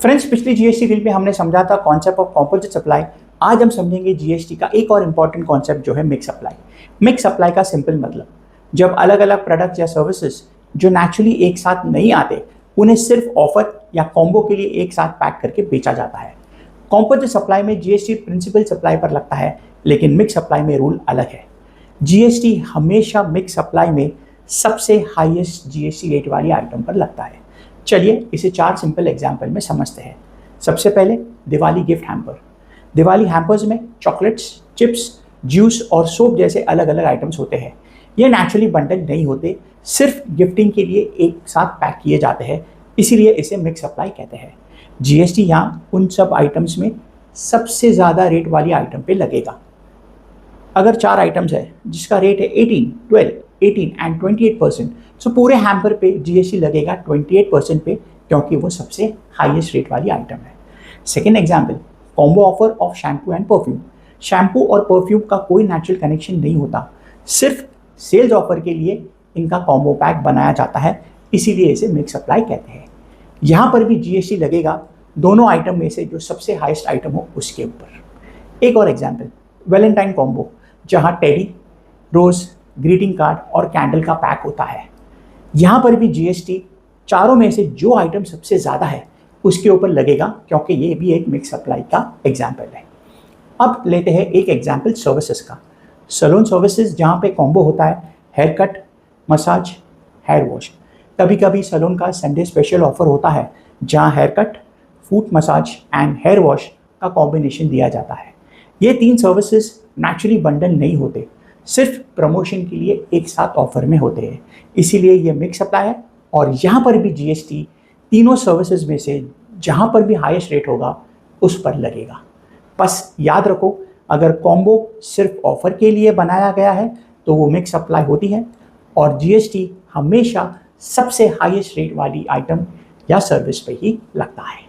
Friends, पिछली GST reel में हमने समझा था कॉन्सेप्ट ऑफ कॉम्पोजिट सप्लाई। आज हम समझेंगे जीएसटी का एक और इंपॉर्टेंट कॉन्सेप्ट जो है मिक्स सप्लाई। मिक्स सप्लाई का सिंपल मतलब जब अलग अलग प्रोडक्ट्स या सर्विसेज जो नेचुरली एक साथ नहीं आते उन्हें सिर्फ ऑफर या कॉम्बो के लिए एक साथ पैक करके बेचा जाता है। कॉम्पोजिट सप्लाई में जीएसटी प्रिंसिपल सप्लाई पर लगता है, लेकिन मिक्स सप्लाई में रूल अलग है। जीएसटी हमेशा मिक्स सप्लाई में सबसे हाईएस्ट जीएसटी रेट वाली आइटम पर लगता है। चलिए इसे 4 सिंपल एग्जाम्पल में समझते हैं। सबसे पहले Diwali gift hamper. Diwali hampers में चॉकलेट्स, चिप्स, जूस और सोप जैसे अलग अलग आइटम्स होते हैं। ये नेचुरली बंडल नहीं होते, सिर्फ गिफ्टिंग के लिए एक साथ पैक किए जाते हैं, इसीलिए इसे मिक्स सप्लाई कहते हैं। जीएसटी यहाँ उन सब आइटम्स में सबसे ज़्यादा रेट वाली आइटम पे लगेगा। अगर 4 आइटम्स है जिसका रेट है 18, 12, 18 एंड 28%, सो पूरे हैम्पर पे जीएसटी लगेगा 28% पे, क्योंकि वो सबसे हाईएस्ट रेट वाली आइटम है। Second example, combo offer of shampoo and perfume. Shampoo और परफ्यूम का कोई नेचुरल कनेक्शन नहीं होता, सिर्फ सेल्स ऑफर के लिए इनका कॉम्बो पैक बनाया जाता है, इसीलिए इसे मिक्स सप्लाई कहते हैं। यहाँ पर भी जीएसटी लगेगा दोनों आइटम में से जो सबसे हाईएस्ट आइटम हो उसके ऊपर। एक और एग्जाम्पल, वैलेंटाइन कॉम्बो, जहाँ टेडी, रोज, ग्रीटिंग कार्ड और कैंडल का पैक होता है। यहाँ पर भी जीएसटी चारों में से जो आइटम सबसे ज़्यादा है उसके ऊपर लगेगा, क्योंकि ये भी एक मिक्स सप्लाई का एग्जाम्पल है। अब लेते हैं एक एग्जाम्पल सर्विसेज का। सैलून सर्विसेज जहाँ पे कॉम्बो होता है haircut, massage, hair wash. कभी कभी सैलून का संडे स्पेशल ऑफर होता है जहाँ haircut, foot massage and hair wash का कॉम्बिनेशन दिया जाता है। ये 3 सर्विसेज नेचुरली बंडल नहीं होते, सिर्फ प्रमोशन के लिए एक साथ ऑफर में होते हैं, इसीलिए ये मिक्स सप्लाई है। और यहाँ पर भी जीएसटी तीनों सर्विसेज में से जहाँ पर भी हाईएस्ट रेट होगा उस पर लगेगा। बस याद रखो, अगर कॉम्बो सिर्फ ऑफर के लिए बनाया गया है तो वो मिक्स सप्लाई होती है, और जीएसटी हमेशा सबसे हाईएस्ट रेट वाली आइटम या सर्विस पे ही लगता है।